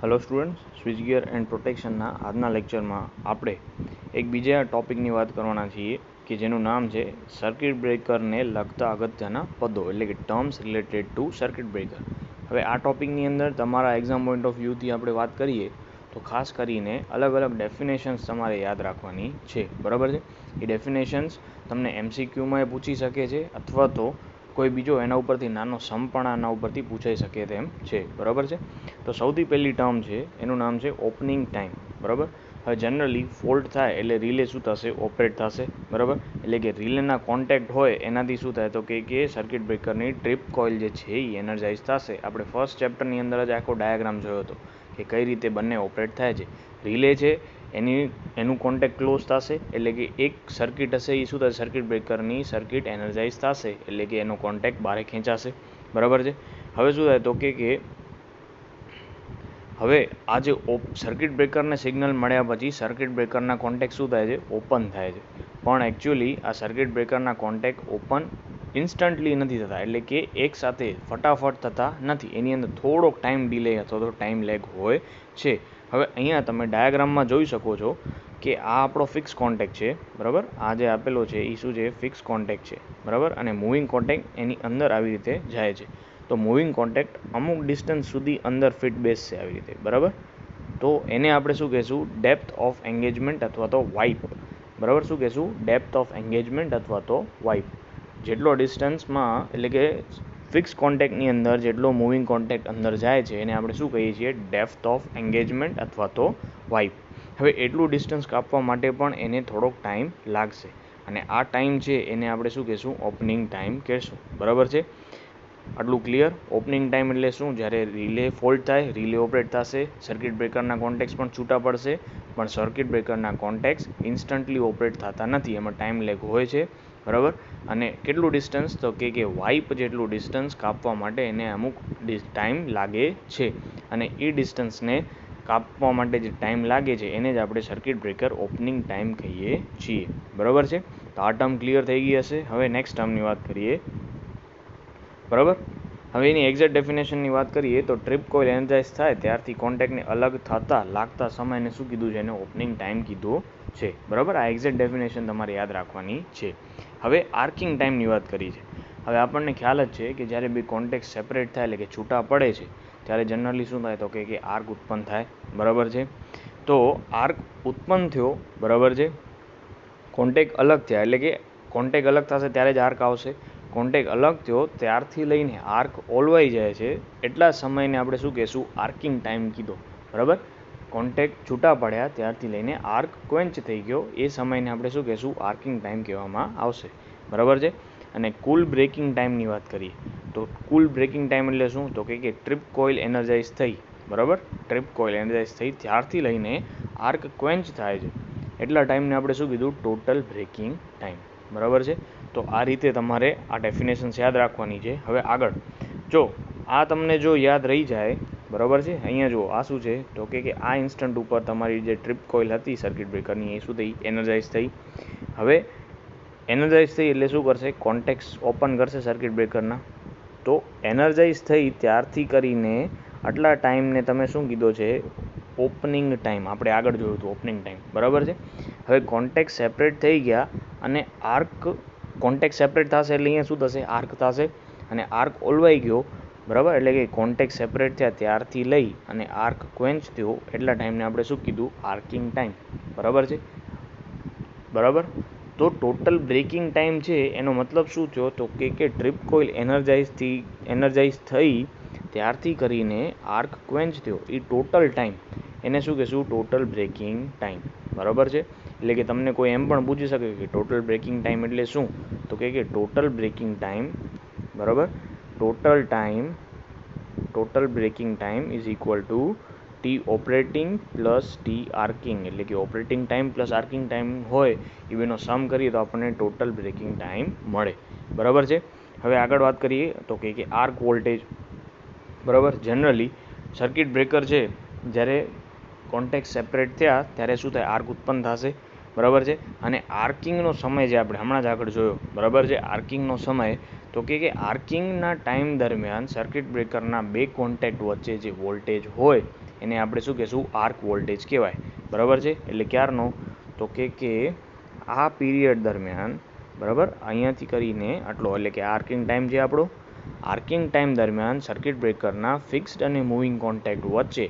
Hello students, switchgear and પ્રોટેક્શનના આજના લેક્ચરમાં આપણે એક બીજા ટોપિકની વાત કરવાના છીએ કે જેનું નામ છે સર્કિટ બ્રેકરને લગતા અગત્યના પદો, એટલે કે terms related to circuit breaker. હવે આ ટોપિકની અંદર તમારા એક્ઝામ પોઈન્ટ ઓફ વ્યૂથી આપણે વાત કરીએ તો ખાસ કરીને અલગ અલગ ડેફિનેશન્સ તમારે યાદ રાખવાની છે, બરાબર છે. એ ડેફિનેશન્સ તમને MCQમાં પૂછી શકે છે અથવા તો કોઈ બીજો એના ઉપરથી નાનો સમ પણ આના ઉપરથી પૂછાઈ શકે તેમ છે, બરાબર છે. તો સૌથી પહેલી ટર્મ છે એનું નામ છે ઓપનિંગ ટાઈમ, બરાબર. હવે જનરલી ફોલ્ટ થાય એટલે રિલે શું થશે? ઓપરેટ થશે, બરાબર. એટલે કે રિલેના કોન્ટેક્ટ હોય એનાથી શું થાય તો કે સર્કિટ બ્રેકરની ટ્રીપ કોઇલ જે છે એ એનર્જાઇઝ થશે. આપણે ફર્સ્ટ ચેપ્ટરની અંદર જ આખો ડાયાગ્રામ જોયો હતો કે કઈ રીતે બંને ઓપરેટ થાય છે. રિલે છે એનું કોન્ટેક્ટ ક્લોઝ થશે, એટલે કે એક સર્કિટ હશે એ શું થશે? સર્કિટ બ્રેકરની સર્કિટ એનર્જાઇઝ થશે, એટલે કે એનો કોન્ટેક્ટ બહાર ખેંચાશે, બરાબર છે. હવે શું થાય તો કે હવે આ જે સર્કિટ બ્રેકરને સિગ્નલ મળ્યા પછી સર્કિટ બ્રેકરના કોન્ટેક્ટ શું થાય છે? ઓપન થાય છે. પણ એકચ્યુઅલી આ સર્કિટ બ્રેકરના કોન્ટેક્ટ ઓપન ઇન્સ્ટન્ટલી નથી થતા, એટલે કે એક સાથે ફટાફટ થતા નથી. એની અંદર થોડોક ટાઈમ ડિલે અથવા તો ટાઈમ લેગ હોય છે. હવે અહીંયા તમે ડાયાગ્રામમાં જોઈ શકો છો કે આ આપણો ફિક્સ કોન્ટેક્ટ છે, બરાબર. આ જે આપેલો છે એ શું છે? ફિક્સ કોન્ટેક્ટ છે, બરાબર. અને મૂવિંગ કોન્ટેક્ટ એની અંદર આવી રીતે જાય છે. તો મૂવિંગ કોન્ટેક્ટ અમુક ડિસ્ટન્સ સુધી અંદર ફિટ બેસશે આવી રીતે, બરાબર. તો એને આપણે શું કહેશું? ડેપ્થ ઓફ એન્ગેજમેન્ટ અથવા તો વાઇપ, બરાબર. શું કહેશું? ડેપ્થ ઓફ એન્ગેજમેન્ટ અથવા તો વાઇપ. જેટલો ડિસ્ટન્સમાં, એટલે કે ફિક્સ કોન્ટેક્ટની અંદર જેટલો મૂવિંગ કોન્ટેક્ટ અંદર જાય છે એને આપણે શું કહીએ છીએ? ડેપ્થ ઓફ એન્ગેજમેન્ટ અથવા તો વાઇપ. હવે એટલું ડિસ્ટન્સ કાપવા માટે પણ એને થોડોક ટાઈમ લાગશે, અને આ ટાઈમ છે એને આપણે શું કહેશું? ઓપનિંગ ટાઈમ કહેશું, બરાબર છે. આટલું ક્લિયર? ઓપનિંગ ટાઈમ એટલે શું? જ્યારે રિલે ફોલ્ટ થાય, રિલે ઓપરેટ થશે, સર્કિટ બ્રેકરના કોન્ટેક્ટ પણ છૂટા પડશે, પણ સર્કિટ બ્રેકરના કોન્ટેક્ટ ઇન્સ્ટન્ટલી ઓપરેટ થતા નથી, એમાં ટાઈમ લેગ હોય છે, બરાબર. અને કેટલું ડિસ્ટન્સ તો કે વાઇપ જેટલું ડિસ્ટન્સ કાપવા માટે એને અમુક ટાઈમ લાગે છે, અને એ ડિસ્ટન્સને કાપવા માટે જે ટાઈમ લાગે છે એને જ આપણે સર્કિટ બ્રેકર ઓપનિંગ ટાઈમ કહીએ છીએ, બરાબર છે. તો આ ટર્મ ક્લિયર થઈ ગઈ હશે. હવે નેક્સ્ટ ટર્મની વાત કરીએ, બરાબર. હવે એની એક્ઝેક્ટ ડેફિનેશનની વાત કરીએ તો ટ્રીપ કોઇલ એનર્જાઇઝ થાય ત્યારથી કોન્ટેક્ટને અલગ થતા લાગતા સમયને શું કીધું છે? એને ઓપનિંગ ટાઈમ કીધું છે, બરાબર. આ એક્ઝેક્ટ ડેફિનેશન તમારે યાદ રાખવાની છે. હવે આર્કિંગ ટાઈમની વાત કરી છે. હવે આપણને ખ્યાલ જ છે કે જ્યારે બે કોન્ટેક્ટ સેપરેટ થાય, એટલે કે છૂટા પડે છે, ત્યારે જનરલી શું થાય તો કે આર્ક ઉત્પન્ન થાય, બરાબર છે. તો આર્ક ઉત્પન્ન થયો, બરાબર છે. કોન્ટેક્ટ અલગ થયા, એટલે કે કોન્ટેક્ટ અલગ થશે ત્યારે જ આર્ક આવશે. કોન્ટેક્ટ અલગ થયો ત્યારથી લઈને આર્ક ઓલવાઈ જાય છે એટલા સમયને આપણે શું કહેશું? આર્કિંગ ટાઈમ કીધો, બરાબર. કોન્ટેક્ટ છૂટા પડ્યા ત્યારથી લઈને આર્ક ક્વેન્ચ થઈ ગયો એ સમયને આપણે શું કહેશું? આર્કિંગ ટાઈમ કહેવામાં આવશે, બરાબર છે. અને કુલ બ્રેકિંગ ટાઈમની વાત કરીએ તો કુલ બ્રેકિંગ ટાઈમ એટલે શું? તો કે ટ્રીપ કોઇલ એનર્જાઇઝ થઈ, બરાબર. ટ્રીપ કોઇલ એનર્જાઇઝ થઈ ત્યારથી લઈને આર્ક ક્વેન્ચ થાય છે એટલા ટાઈમને આપણે શું કીધું? ટોટલ બ્રેકિંગ ટાઈમ, બરાબર છે. તો આ રીતે તમારે આ ડેફિનેશન્સ યાદ રાખવાની છે. હવે આગળ જો આ તમને જો યાદ રહી જાય, બરાબર છે. અહીંયા જો આ શું છે તો કે આ ઇન્સ્ટન્ટ ઉપર તમારી જે ટ્રીપ કોઇલ હતી સર્કિટ બ્રેકરની એ શું થઈ? એનર્જાઇઝ થઈ. હવે એનર્જાઇઝ થઈ એટલે શું કરશે? કોન્ટેક્ટ્સ ઓપન કરશે સર્કિટ બ્રેકરના. તો એનર્જાઇઝ થઈ ત્યારથી કરીને આટલા ટાઈમને તમે શું કીધો છે? Opening time. આપણે આગળ જોયું હતું ઓપનિંગ ટાઈમ, બરાબર છે. હવે કોન્ટેક્ટ સેપરેટ થઈ ગયા અને આર્ક કોન્ટેક્ટ સેપરેટ થશે એટલે અહીંયા શું થશે? આર્ક થશે. અને આર્ક ઓલવાઈ ગયો, બરાબર. એટલે કે કોન્ટેક્ટ સેપરેટ થયા ત્યારથી લઈ અને આર્ક ક્વેન્ચ થયો એટલા ટાઈમને આપણે શું કીધું? આર્કિંગ ટાઈમ, બરાબર છે, બરાબર. તો ટોટલ બ્રેકિંગ ટાઈમ છે એનો મતલબ શું થયો તો કે ટ્રીપ કોઇલ એનર્જાઇઝ થઈ ત્યારથી કરીને આર્ક ક્વેન્ચ થયો એ ટોટલ ટાઈમ એને શું કહેશું? ટોટલ બ્રેકિંગ ટાઈમ, બરાબર છે. એટલે કે તમને કોઈ એમ પણ પૂછી શકે કે ટોટલ બ્રેકિંગ ટાઈમ એટલે શું? તો કે ટોટલ બ્રેકિંગ ટાઈમ, બરાબર. Total breaking time is equal to T operating plus T arcing, એટલે કે operating time plus arcing time હોય એ બેનો સમ કરીએ તો આપણને ટોટલ બ્રેકિંગ ટાઈમ મળે, બરાબર છે. હવે આગળ વાત કરીએ તો કે આર્ક વોલ્ટેજ, બરાબર. જનરલી સર્કિટ બ્રેકર છે જ્યારે કોન્ટેક્ટ સેપરેટ થયા ત્યારે શું થાય? આર્ક ઉત્પન્ન થશે, બરાબર છે. અને આર્કિંગનો સમય જે આપણે હમણાં જ આગળ જોયો, બરાબર છે. આર્કિંગનો સમય તો કે આર્કિંગના ટાઈમ દરમિયાન સર્કિટ બ્રેકરના બે કોન્ટેક્ટ વચ્ચે જે વોલ્ટેજ હોય એને આપણે શું કહેશું, આર્ક વોલ્ટેજ કહેવાય. બરાબર છે. એટલે ક્યારનો, તો કે આ પીરિયડ દરમિયાન, બરાબર, અહીંયાથી કરીને આટલો, એટલે કે આર્કિંગ ટાઈમ છે આપણો. આર્કિંગ ટાઈમ દરમિયાન સર્કિટ બ્રેકરના ફિક્સ્ડ અને મૂવિંગ કોન્ટેક્ટ વચ્ચે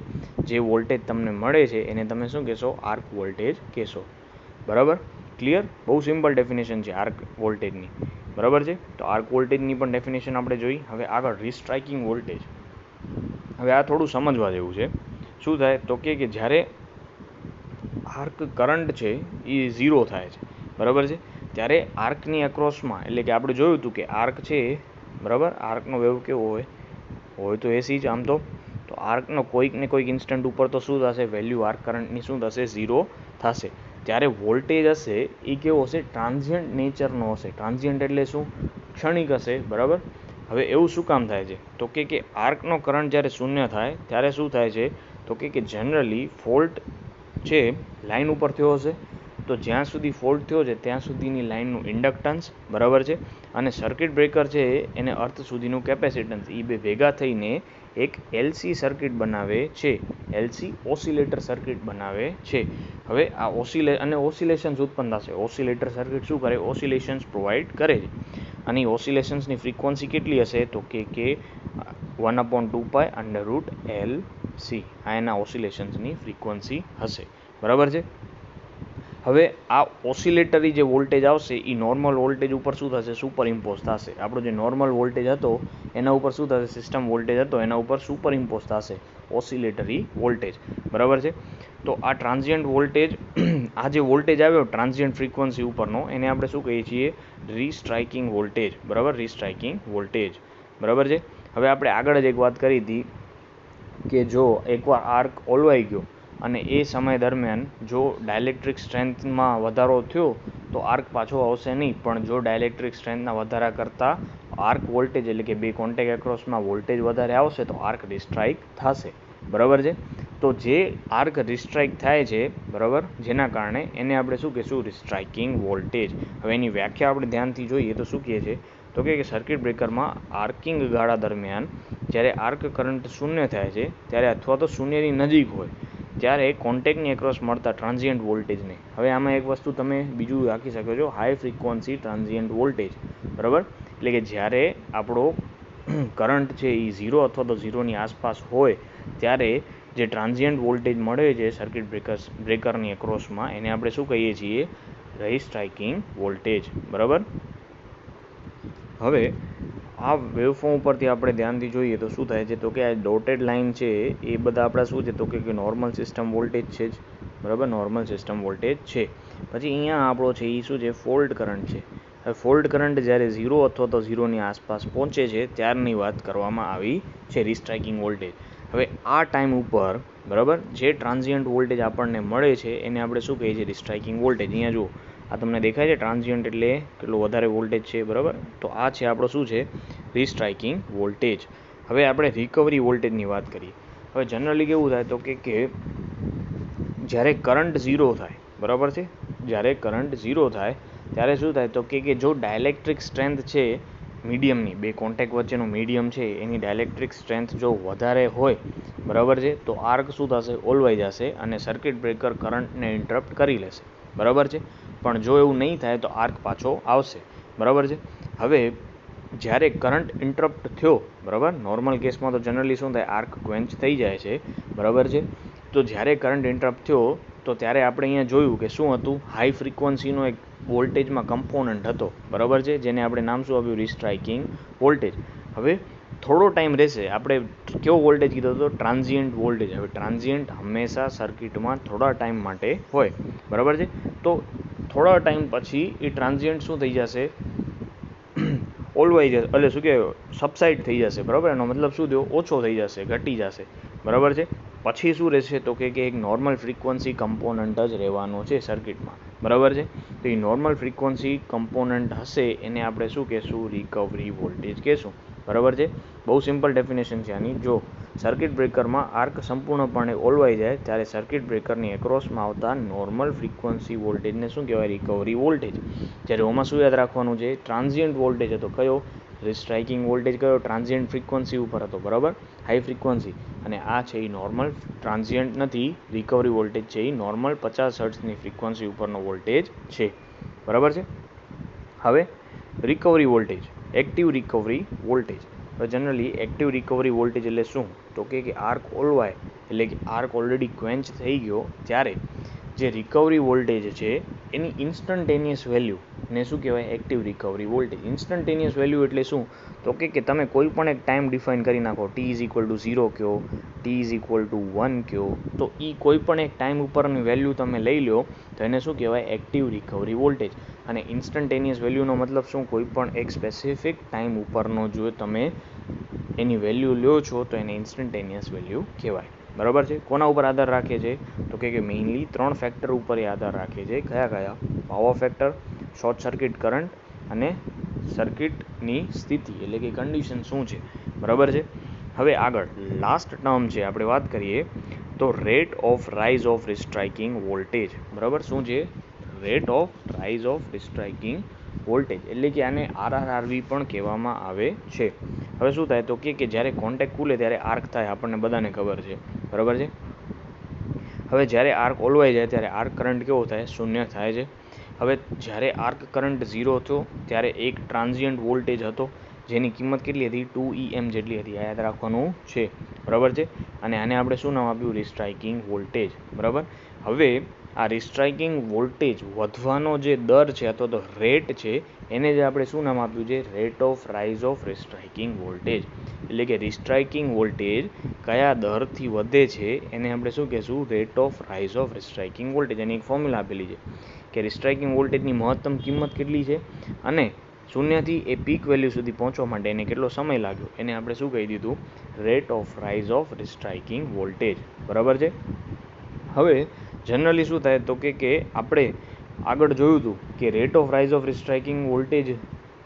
જે વોલ્ટેજ તમને મળે છે એને તમે શું કહેશો, આર્ક વોલ્ટેજ કહેશો. બરાબર, ક્લિયર? બહુ સિમ્પલ ડેફિનેશન છે આર્ક વોલ્ટેજની. બરાબર છે. તો આર્ક વોલ્ટેજની પણ ડેફિનેશન આપણે જોઈ. હવે આગળ રીસ્ટ્રાઇકિંગ વોલ્ટેજ. હવે આ થોડું સમજવા જેવું છે. શું થાય, તો કે જ્યારે આર્ક કરંટ છે એ 0 થાય છે, બરાબર છે, ત્યારે આર્કની અક્રોસમાં, એટલે કે આપણે જોયું હતું કે આર્ક છે, બરાબર, આર્કનો વેવ કેવો હોય તો એસી જ આમ તો આર્કનો કોઈક ને કોઈક ઇન્સ્ટન્ટ ઉપર તો શું થશે, વેલ્યુ આર્ક કરંટની શું થશે, 0 થશે. ત્યારે વોલ્ટેજ હશે એ કેવો હશે, ટ્રાન્ઝિયન્ટ નેચરનો હશે. ટ્રાન્ઝિયન્ટ એટલે શું, ક્ષણિક હશે. બરાબર. હવે એવું શું કામ થાય છે, તો કે આર્કનો કરંટ જ્યારે શૂન્ય થાય ત્યારે શું થાય છે, તો કે જનરલી ફોલ્ટ છે લાઇન ઉપર થયો હશે. તો જ્યાં સુધી ફોલ્ટ થયો છે ત્યાં સુધીની લાઇનનું ઇન્ડક્ટન્સ, બરાબર છે, અને સર્કિટ બ્રેકર છે એને અર્થ સુધીનું કેપેસિટન્સ, એ બે ભેગા થઈને એક એલસી સર્કિટ બનાવે છે. એલસી ઓસિલેટર સર્કિટ બનાવે છે. હવે આ ઓસિલેશન્સ ઉત્પન્ન થશે. ઓસિલેટર સર્કિટ શું કરે, ઓસિલેશન્સ પ્રોવાઈડ કરે છે. અને ઓસિલેશન્સની ફ્રીક્વન્સી કેટલી હશે, તો કે 1/2π√LC. આ એના ઓસિલેશન્સની ફ્રીક્વન્સી હશે. બરાબર છે. હવે આ ઓસિલેટરી જે વોલ્ટેજ આવશે એ નોર્મલ વોલ્ટેજ ઉપર શું થશે, સુપર ઇમ્પોઝ થશે. આપણો જે નોર્મલ વોલ્ટેજ હતો એના ઉપર શું થશે, સિસ્ટમ વોલ્ટેજ હતો એના ઉપર સુપર ઇમ્પોઝ થશે ઓસિલેટરી વોલ્ટેજ. બરાબર છે. તો આ ટ્રાન્ઝિયન્ટ વોલ્ટેજ, આ જે વોલ્ટેજ આવ્યો ટ્રાન્ઝિયન્ટ ફ્રીક્વન્સી ઉપરનો, એને આપણે શું કહીએ છીએ, રીસ્ટ્રાઇકિંગ વોલ્ટેજ. બરાબર, રીસ્ટ્રાઇકિંગ વોલ્ટેજ. બરાબર છે. હવે આપણે આગળ જ એક વાત કરી હતી કે જો એકવાર આર્ક ઓલવાઈ ગયો અને એ સમય દરમિયાન જો ડાયલેક્ટ્રિક સ્ટ્રેન્થમાં વધારો થયો તો આર્ક પાછો આવશે નહીં. પણ જો ડાયલેક્ટ્રિક સ્ટ્રેન્થના વધારા કરતાં આર્ક વોલ્ટેજ, એટલે કે બે કોન્ટેક્ટ એક્રોસમાં વોલ્ટેજ વધારે આવશે તો આર્ક રિસ્ટ્રાઇક થશે. બરાબર છે. તો જે આર્ક રિસ્ટ્રાઇક થાય છે, બરાબર, જેના કારણે એને આપણે શું કહીશું, રિસ્ટ્રાઇકિંગ વોલ્ટેજ. હવે એની વ્યાખ્યા આપણે ધ્યાનથી જોઈએ તો શું કહે છે, તો કે સર્કિટ બ્રેકરમાં આર્કિંગ ગાળા દરમિયાન જ્યારે આર્ક કરંટ શૂન્ય થાય છે ત્યારે, અથવા તો શૂન્યની નજીક હોય ત્યારે કોન્ટેક્ટની એક્રોસ મળતા ટ્રાન્ઝિયન્ટ વોલ્ટેજને, હવે આમાં એક વસ્તુ તમે બીજું રાખી શકો છો, હાઈ ફ્રીક્વન્સી ટ્રાન્ઝિયન્ટ વોલ્ટેજ. બરાબર, એટલે કે જ્યારે આપણો કરંટ છે એ 0 અથવા તો 0ની આસપાસ હોય ત્યારે જે ટ્રાન્ઝિયન્ટ વોલ્ટેજ મળે છે સર્કિટ બ્રેકરની એક્રોસમાં, એને આપણે શું કહીએ છીએ, રીસ્ટ્રાઇકિંગ વોલ્ટેજ. બરાબર. હવે આ વેવફોર્મ ઉપરથી આપણે ધ્યાનથી જોઈએ તો શું થાય છે, તો કે આ ડોટેડ લાઇન છે એ બધા આપણા શું છે, તો કે નોર્મલ સિસ્ટમ વોલ્ટેજ છે જ. બરાબર, નોર્મલ સિસ્ટમ વોલ્ટેજ છે. પછી અહીંયા આપણો છે એ શું છે, ફોલ્ટ કરંટ છે. હવે ફોલ્ટ કરંટ જ્યારે 0 અથવા તો 0ની આસપાસ પહોંચે છે ત્યારની વાત કરવામાં આવી છે, રીસ્ટ્રાઇકિંગ વોલ્ટેજ. હવે આ ટાઈમ ઉપર, બરાબર, જે ટ્રાન્ઝિયન્ટ વોલ્ટેજ આપણને મળે છે એને આપણે શું કહીએ છીએ, રીસ્ટ્રાઇકિંગ વોલ્ટેજ. અહીંયા જુઓ, આ તમને દેખાય છે ટ્રાન્ઝિયન્ટ એટલે કેટલો વધારે વોલ્ટેજ છે. બરાબર, તો આ છે આપણો શું છે, રીસ્ટ્રાઇકિંગ વોલ્ટેજ. હવે આપણે રિકવરી વોલ્ટેજની વાત કરીએ. હવે જનરલી કેવું થાય, તો કે જ્યારે કરંટ 0 થાય, બરાબર છે, જ્યારે કરંટ 0 થાય ત્યારે શું થાય, તો કે જો ડાયલેક્ટ્રિક સ્ટ્રેન્થ છે મીડિયમની, બે કોન્ટેક્ટ વચ્ચેનું મીડિયમ છે એની ડાયલેક્ટ્રિક સ્ટ્રેન્થ જો વધારે હોય, બરાબર છે, તો આર્ક શું થશે, ઓલવાઈ જશે અને સર્કિટ બ્રેકર કરંટને ઇન્ટરપ્ટ કરી લેશે. બરાબર છે. પણ જો એવું નહીં થાય તો આર્ક પાછો આવશે. બરાબર છે. હવે જ્યારે કરંટ ઇન્ટરપ્ટ થયો, બરાબર, નોર્મલ કેસમાં તો જનરલી શું થાય, આર્ક ક્વેન્ચ થઈ જાય છે. બરાબર છે. તો જ્યારે કરંટ ઇન્ટરપ્ટ થયો તો ત્યારે આપણે અહીંયા જોયું કે શું હતું, હાઈ ફ્રીક્વન્સીનો એક વોલ્ટેજમાં કમ્પોનન્ટ હતો. બરાબર છે, જેને આપણે નામ શું આપ્યું, રીસ્ટ્રાઇકિંગ વોલ્ટેજ. હવે થોડો ટાઈમ રહેશે, આપણે કેવો વોલ્ટેજ કીધો હતો, ટ્રાન્ઝિયન્ટ વોલ્ટેજ. હવે ટ્રાન્ઝિયન્ટ હંમેશા સર્કિટમાં થોડા ટાઈમ માટે હોય. બરાબર છે. તો થોડા ટાઈમ પછી એ ટ્રાન્ઝિયન્ટ શું થઈ જશે, ઓલવાઈ જશે, એટલે શું કે સબસાઇડ થઈ જશે. બરાબર, એનો મતલબ શું થયો, ઓછો થઈ જશે, ઘટી જશે. બરાબર છે. પછી શું રહેશે, તો કે એક નોર્મલ ફ્રીક્વન્સી કમ્પોનન્ટ જ રહેવાનો છે સર્કિટમાં. બરાબર છે. તો એ નોર્મલ ફ્રીક્વન્સી કમ્પોનન્ટ હશે એને આપણે શું કહેશું, રિકવરી વોલ્ટેજ કહેશું. બરાબર છે. બહુ સિમ્પલ ડેફિનેશન છે આની. જો સર્કિટ બ્રેકરમાં આર્ક સંપૂર્ણપણે ઓલવાઈ જાય ત્યારે સર્કિટ બ્રેકરની એક્રોસમાં આવતા નોર્મલ ફ્રીક્વન્સી વોલ્ટેજને શું કહેવાય, રિકવરી વોલ્ટેજ. જ્યારે ઓમાં શું યાદ રાખવાનું છે, ટ્રાન્ઝિયન્ટ વોલ્ટેજ હતો કયો, રિસ્ટ્રાઇકિંગ વોલ્ટેજ કયો ટ્રાન્ઝિયન્ટ ફ્રીક્વન્સી ઉપર હતો, બરાબર, હાઈ ફ્રીક્વન્સી. અને આ છે એ નોર્મલ ટ્રાન્ઝિયન્ટ નથી, રિકવરી વોલ્ટેજ છે એ નોર્મલ 50 હર્ટ્ઝની ફ્રીક્વન્સી ઉપરનો વોલ્ટેજ છે, બરાબર છે. હવે recovery voltage, active recovery voltage. હવે જનરલી એક્ટિવ રિકવરી વોલ્ટેજ એટલે શું, તો કે આર્ક ઓલવાય એટલે કે આર્ક ઓલરેડી ક્વેન્ચ થઈ ગયો ત્યારે જે રિકવરી વોલ્ટેજ છે એની ઇન્સ્ટન્ટેનિયસ વેલ્યુ ને શું કહેવાય, active recovery voltage. Instantaneous value એટલે શું, તો કે તમે કોઈ પણ એક ટાઈમ ડિફાઇન કરી નાખો, t=0 કહો, t=1 કહો, તો એ કોઈ પણ એક ટાઈમ ઉપરની વેલ્યુ તમે લઈ લો તો એને શું કહેવાય, એક્ટિવ રિકવરી વોલ્ટેજ. અને ઇન્સ્ટન્ટેનિયસ વેલ્યુનો મતલબ શું, કોઈ પણ એક સ્પેસિફિક ટાઈમ ઉપરનો જો તમે એની વેલ્યુ લ્યો છો તો એને ઇન્સ્ટન્ટેનિયસ વેલ્યુ કહેવાય, બરાબર છે. કોના ઉપર આધાર રાખે છે, તો કે મેઇનલી 3 ફેક્ટર ઉપર એ આધાર રાખે છે. કયા કયા, power factor, short circuit current અને સર્કિટની સ્થિતિ એટલે કે કન્ડિશન શું છે, બરાબર છે. હવે આગળ લાસ્ટ ટર્મ છે આપણે વાત કરીએ તો rate of rise of restriking voltage, બરાબર. શું છે, rate of rise of restriking voltage એટલે કે આને RRRV પણ કહેવામાં આવે છે. હવે શું થાય તો કે જ્યારે કોન્ટેક્ટ ખુલે ત્યારે આર્ક થાય, આપણને બધાને ખબર છે, બરાબર છે. હવે જ્યારે આર્ક ઓલવાઈ જાય ત્યારે આર્ક કરંટ કેવો થાય, શૂન્ય થાય છે. હવે જ્યારે આર્ક કરંટ 0 હતો ત્યારે એક ટ્રાન્ઝિયન્ટ વોલ્ટેજ હતો જેની કિંમત કેટલી હતી, 2 EM જેટલી હતી, યાદ રાખવાનું છે, બરાબર છે. અને આને આપણે શું નામ આપ્યું, રિસ્ટ્રાઇકિંગ વોલ્ટેજ, બરાબર. હવે આ રિસ્ટ્રાઇકિંગ વોલ્ટેજ વધવાનો જે દર છે અથવા તો રેટ છે એને જે આપણે શું નામ આપ્યું છે, rate of rise of restriking voltage. એટલે કે રિસ્ટ્રાઇકિંગ વોલ્ટેજ કયા દરથી વધે છે એને આપણે શું કહેશું, rate of rise of restriking voltage. એની એક ફોર્મ્યુલા આપેલી છે કે રિસ્ટ્રાઇકિંગ વોલ્ટેજની મહત્તમ કિંમત કેટલી છે અને શૂન્યથી એ પીક વેલ્યુ સુધી પહોંચવા માટે એને કેટલો સમય લાગ્યો, એને આપણે શું કહી દીધું, rate of rise of restriking voltage, બરાબર છે. હવે જનરલી શું થાય તો કે આપણે આગળ જોયું હતું કે rate of rise of restriking voltage,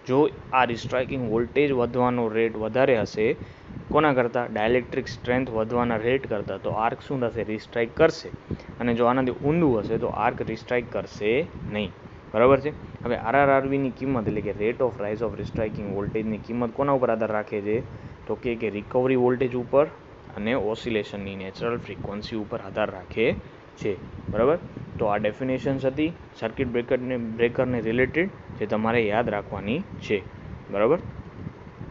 જો આ રિસ્ટ્રાઇકિંગ વોલ્ટેજ વધવાનો રેટ વધારે હશે કોના કરતાં, ડાયલેક્ટ્રિક સ્ટ્રેન્થ વધવાના રેટ કરતાં, તો આર્ક શું થશે, રિસ્ટ્રાઇક કરશે. અને જો આનાથી ઊંધું હશે તો આર્ક રિસ્ટ્રાઇક કરશે નહીં, બરાબર છે. હવે RRRVની કિંમત એટલે કે રેટ ઓફ રાઇઝ ઓફ રિસ્ટ્રાઇકિંગ વોલ્ટેજની કિંમત કોના ઉપર આધાર રાખે છે, તો કે રિકવરી વોલ્ટેજ ઉપર અને ઓસિલેશનની નેચરલ ફ્રીક્વન્સી ઉપર આધાર રાખે છે, બરાબર. તો આ ડેફિનેશન્સ હતી સર્કિટ બ્રેકરને રિલેટેડ જે તમારે યાદ રાખવાની છે, બરાબર.